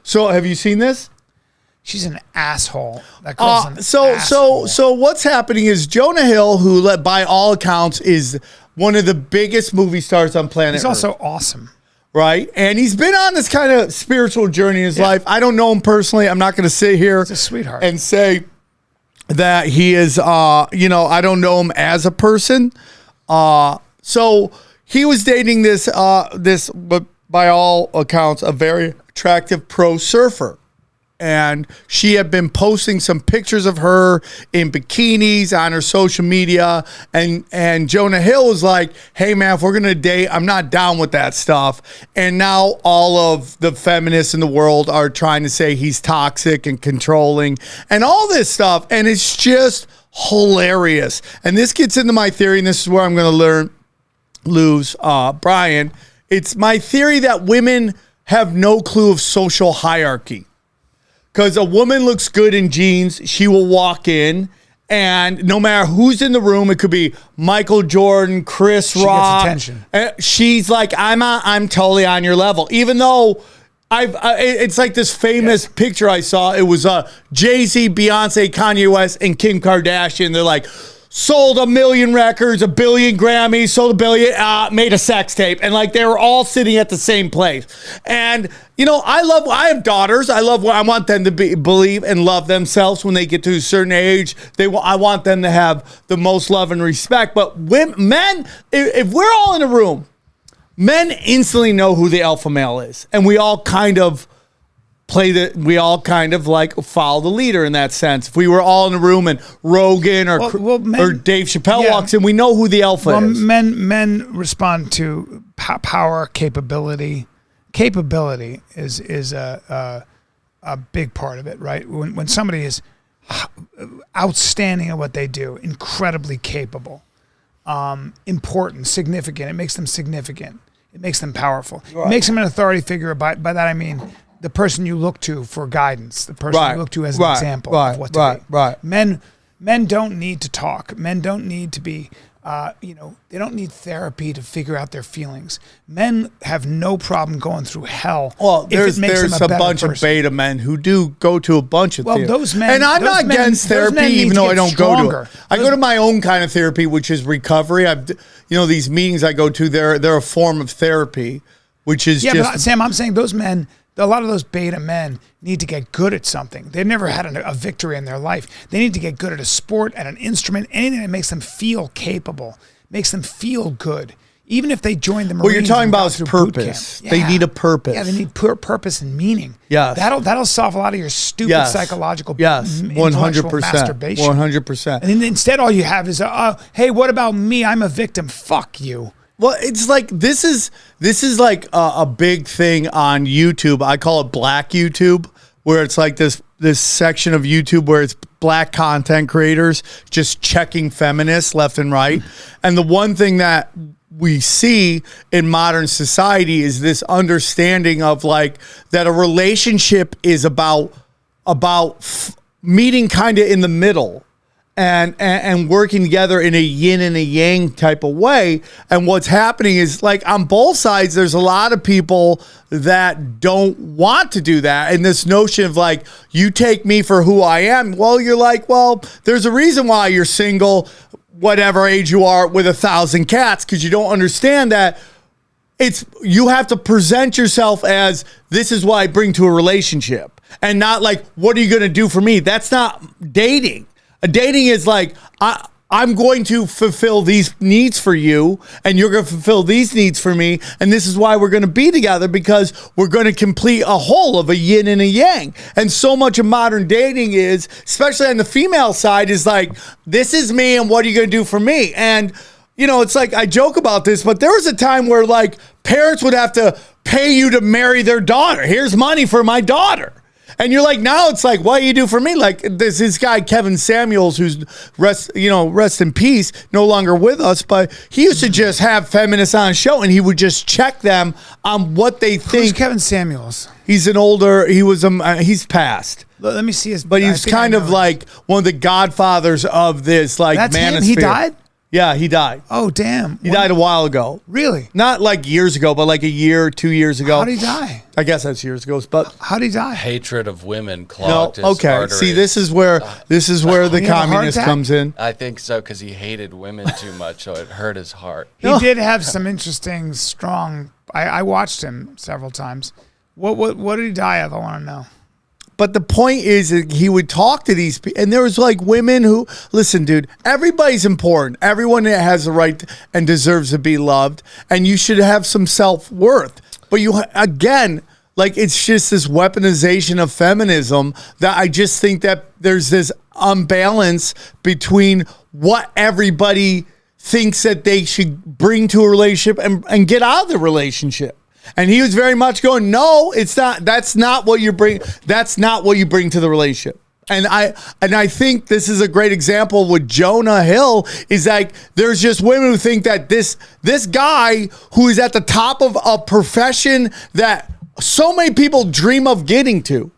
So have you seen this? She's an asshole. That girl's an asshole. So what's happening is Jonah Hill, who by all accounts is one of the biggest movie stars on planet Earth. He's also awesome. Right? And he's been on this kind of spiritual journey in his life. I don't know him personally. I'm not going to sit here He's a sweetheart. and say that he is, I don't know him as a person. So he was dating this, by all accounts, a very attractive pro surfer. And she had been posting some pictures of her in bikinis on her social media. And Jonah Hill was like, hey, man, if we're going to date, I'm not down with that stuff. And now all of the feminists in the world are trying to say he's toxic and controlling and all this stuff. And it's just hilarious. And this gets into my theory, and this is where I'm going to lose Bryan. It's my theory that women have no clue of social hierarchy. Because a woman looks good in jeans, she will walk in, and no matter who's in the room, it could be Michael Jordan, Chris Rock. Gets attention. She's like, I'm totally on your level. Even though it's like this famous picture I saw. It was Jay-Z, Beyonce, Kanye West, and Kim Kardashian. They're like, sold 1 million records, 1 billion Grammys, sold 1 billion, made a sex tape. And like they were all sitting at the same place. And, I have daughters. I want them to believe and love themselves when they get to a certain age. I want them to have the most love and respect. But men, if we're all in a room, men instantly know who the alpha male is. And we all kind of like follow the leader in that sense. If we were all in a room and Rogan or Dave Chappelle walks in, we know who the alpha is. Men respond to power, capability. Capability is a big part of it, right? When somebody is outstanding at what they do, incredibly capable, important, significant, it makes them significant. It makes them powerful. Right. It makes them an authority figure. By that I mean the person you look to for guidance, the person you look to as an example of what to be. Right. Men don't need to talk. Men don't need to be, they don't need therapy to figure out their feelings. Men have no problem going through hell. Well, there's a bunch of beta men who do go to a bunch of therapy. Those men, and I'm not against therapy, even though I don't go to it. I go to my own kind of therapy, which is recovery. These meetings I go to, they're a form of therapy, which is but Sam, I'm saying those men. A lot of those beta men need to get good at something. They've never had a victory in their life. They need to get good at a sport, at an instrument, anything that makes them feel capable, makes them feel good. Even if they join the Marines. What you're talking about is purpose. They need a purpose. Yeah, they need purpose and meaning. Yes. That'll solve a lot of your stupid psychological 100%. masturbation. 100%. And then instead all you have is, hey, what about me? I'm a victim. Fuck you. Well, it's like this is like a big thing on YouTube. I call it Black YouTube, where it's like this section of YouTube where it's black content creators just checking feminists left and right. And the one thing that we see in modern society is this understanding of like that a relationship is about meeting kind of in the middle. And working together in a yin and a yang type of way. And what's happening is like on both sides, there's a lot of people that don't want to do that. And this notion of like, you take me for who I am. Well, you're like, well, there's a reason why you're single, whatever age you are, with 1,000 cats, because you don't understand that you have to present yourself as this is what I bring to a relationship. And not like, what are you going to do for me? That's not dating. Dating is like, I'm going to fulfill these needs for you, and you're going to fulfill these needs for me, and this is why we're going to be together, because we're going to complete a whole of a yin and a yang. And so much of modern dating is, especially on the female side, is like, this is me, and what are you going to do for me? And, it's like, I joke about this, but there was a time where, like, parents would have to pay you to marry their daughter. Here's money for my daughter. And you're like, now it's like, what do you do for me? Like this guy, Kevin Samuels, who's rest in peace, no longer with us, but he used to just have feminists on a show and he would just check them on what they think. Who's Kevin Samuels? He's he's passed. Let me see his. But he's kind of like one of the godfathers of this, like, That's manosphere. him? He died? Yeah, he died. Oh, damn. He died a while ago. Really? Not like years ago, but like a year, 2 years ago. How did he die? I guess that's years ago. But How did he die? Hatred of women clogged his okay. arteries. See, this is where the He had a heart communist attack? comes in. I think so because he hated women too much, so it hurt his heart. He did have some interesting, strong. I watched him several times. What did he die of? I want to know. But the point is that he would talk to these people, and there was like women who, listen, dude, everybody's important. Everyone has the right and deserves to be loved, and you should have some self-worth. But again, like it's just this weaponization of feminism that I just think that there's this unbalance between what everybody thinks that they should bring to a relationship and get out of the relationship. And he was very much going, no, it's not. That's not what you bring. That's not what you bring to the relationship. And I think this is a great example with Jonah Hill. Is like there's just women who think that this guy who is at the top of a profession that so many people dream of getting to,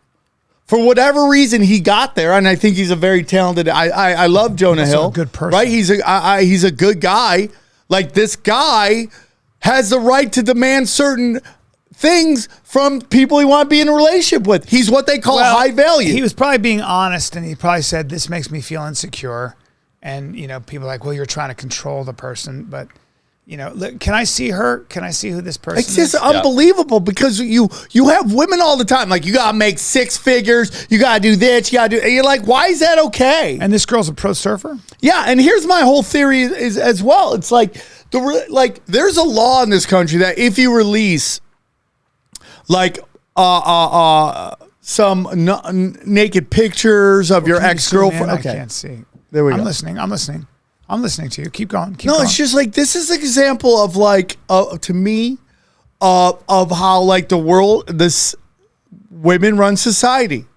for whatever reason he got there, and I think he's a very talented. I love Jonah Hill. A good person, right? He's a good guy. Like this guy has the right to demand certain things from people he want to be in a relationship with. He's what they call high value. He was probably being honest, and he probably said, "This makes me feel insecure." And people are like, "Well, you're trying to control the person," but look, can I see her? Can I see who this person it's just is? unbelievable because you have women all the time. Like you gotta make 6 figures, you gotta do this, you gotta do. And you're like, why is that okay? And this girl's a pro surfer. Yeah, and here's my whole theory is as well. It's like there's a law in this country that if you release like some naked pictures of your ex-girlfriend. Okay. I can't see. There we go. I'm listening to you. Keep going. It's just like this is an example of like to me of how like the world women run society.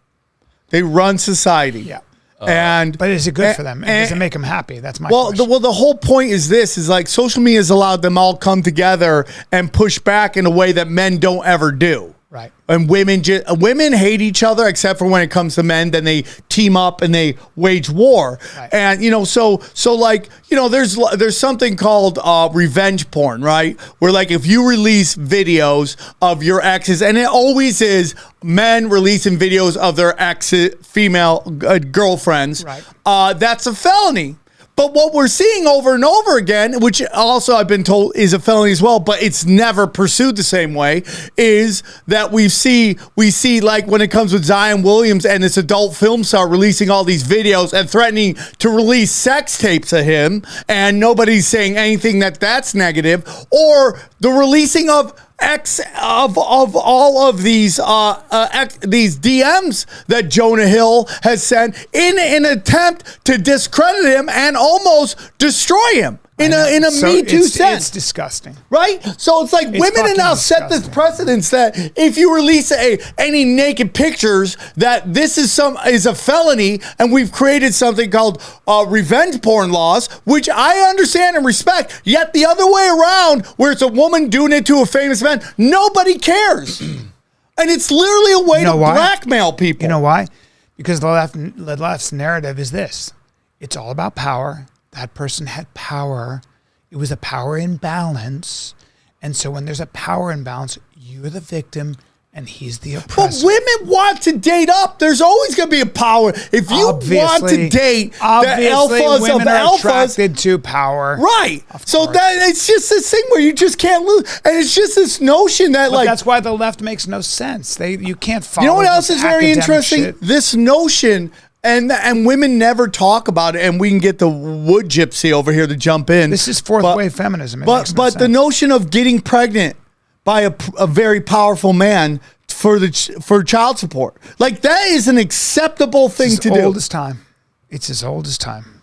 They run society. Yeah. But is it good for them? And does it make them happy? That's my question. The whole point is like social media has allowed them all come together and push back in a way that men don't ever do. Right. And women hate each other except for when it comes to men. Then they team up and they wage war. Right. And so like there's something called revenge porn, right? Where like if you release videos of your exes, and it always is men releasing videos of their female girlfriends, right? That's a felony. But what we're seeing over and over again, which also I've been told is a felony as well, but it's never pursued the same way, is that we see like when it comes with Zion Williams and this adult film star releasing all these videos and threatening to release sex tapes of him, and nobody's saying anything that's negative, or the releasing of all of these DMs that Jonah Hill has sent in an attempt to discredit him and almost destroy him in a Me Too sense. It's disgusting, right? So it's like women have now set this precedence that if you release any naked pictures, that this is a felony, and we've created something called revenge porn laws, which I understand and respect. Yet the other way around, where it's a woman doing it to a famous man, nobody cares, and it's literally a way to blackmail people. You know why? Because the left's narrative is this: it's all about power. That person had power. It was a power imbalance. And so when there's a power imbalance, you're the victim and he's the oppressor. But women want to date up. There's always going to be a power. If you want to date the alphas women of are alphas, attracted to power. Right. So that it's just this thing where you just can't lose. And it's just this notion that but that's why the left makes no sense. You can't follow. You know what else is very interesting? Shit. This notion. And women never talk about it, and we can get the wood gypsy over here to jump in. This is fourth wave feminism. But the notion of getting pregnant by a very powerful man for child support, like that is an acceptable thing to do. It's as old as time.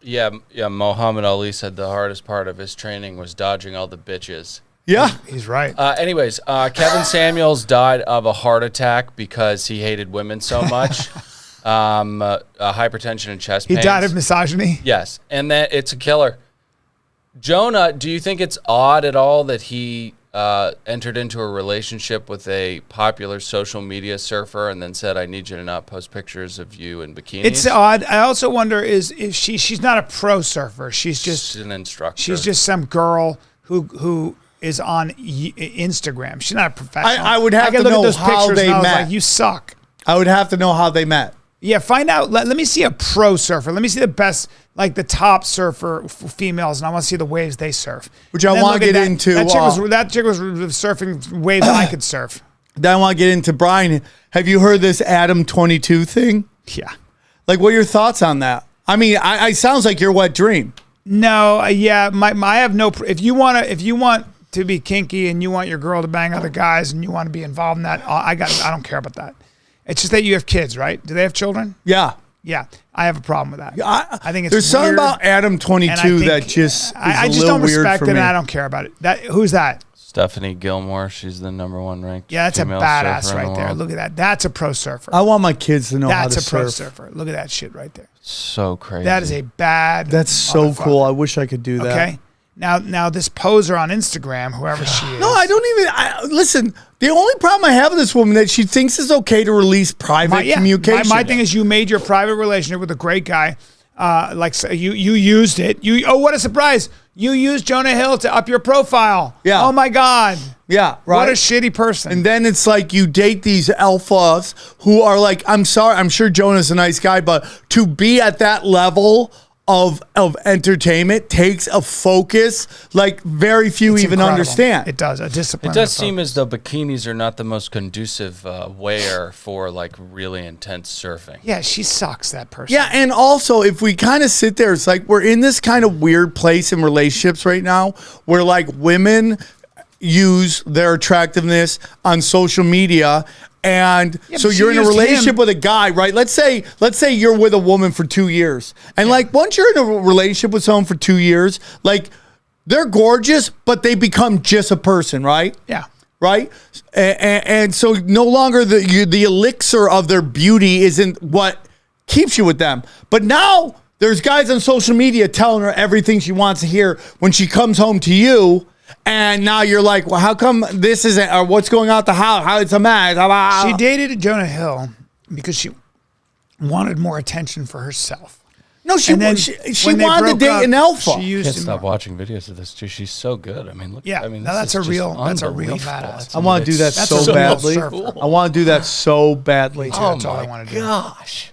Yeah. Muhammad Ali said the hardest part of his training was dodging all the bitches. Yeah, he's right. Anyways, Kevin Samuels died of a heart attack because he hated women so much. Hypertension and chest pains. He died of misogyny? Yes, and that it's a killer. Jonah, do you think it's odd at all that he entered into a relationship with a popular social media surfer and then said, I need you to not post pictures of you in bikinis. It's odd. I also wonder is she's not a pro surfer. She's an instructor. She's just some girl who is on Instagram. She's not a professional. I would have to know how they met. Like, you suck. I would have to know how they met. Yeah, find out. Let me see a pro surfer. Let me see the best, like the top surfer females, and I want to see the waves they surf. Which I want to get into. That chick was surfing waves that I could surf. Then I want to get into Bryan. Have you heard this Adam 22 thing? Yeah. Like, what are your thoughts on that? I mean, I sounds like your wet dream. No, yeah, I have no. If you want to be kinky and you want your girl to bang other guys and you want to be involved in that, I don't care about that. It's just that you have kids, right? Do they have children? Yeah. Yeah, I have a problem with that. I think it's there's something weird, about Adam 22 that just is I just a little don't respect weird it, for me. and I don't care about it. Who's that? Stephanie Gilmore. She's the #1 ranked. Yeah, that's a female badass surfer in right the there. world. Look at that. That's a pro surfer. I want my kids to know how to surf. That's a pro surfer. Look at that shit right there. So crazy. That is a bad. That's so motherfucker. cool. I wish I could do that. Okay. Now this poser on Instagram, whoever she is. No, I don't even. Listen, the only problem I have with this woman that she thinks it's okay to release private communication. My thing is, you made your private relationship with a great guy. You used it. What a surprise! You used Jonah Hill to up your profile. Yeah. Oh my God. Yeah. Right. What a shitty person. And then it's like you date these alphas who are like, I'm sorry, I'm sure Jonah's a nice guy, but to be at that level of entertainment takes a focus like very few even incredible. understand. It does, a discipline. It does seem as though bikinis are not the most conducive wear for like really intense surfing. Yeah, she sucks, that person. Yeah, and also if we kind of sit there, it's like we're in this kind of weird place in relationships right now where like women use their attractiveness on social media. And so you're in a relationship with a guy, right? Let's say you're with a woman for 2 years. And like once you're in a relationship with someone for 2 years, like they're gorgeous, but they become just a person, right? Yeah. Right? And so no longer the elixir of their beauty isn't what keeps you with them. But now there's guys on social media telling her everything she wants to hear when she comes home to you. And now you're like, well, how come this isn't, or what's going on at the house? How it's a mess? She dated Jonah Hill because she wanted more attention for herself. No, she wanted to date an alpha. I can't stop watching videos of this too. She's so good. I mean, look. Yeah, I mean, that's a real badass. I want to do that so badly. I want to do that so badly. Oh That's all I my want to do. gosh.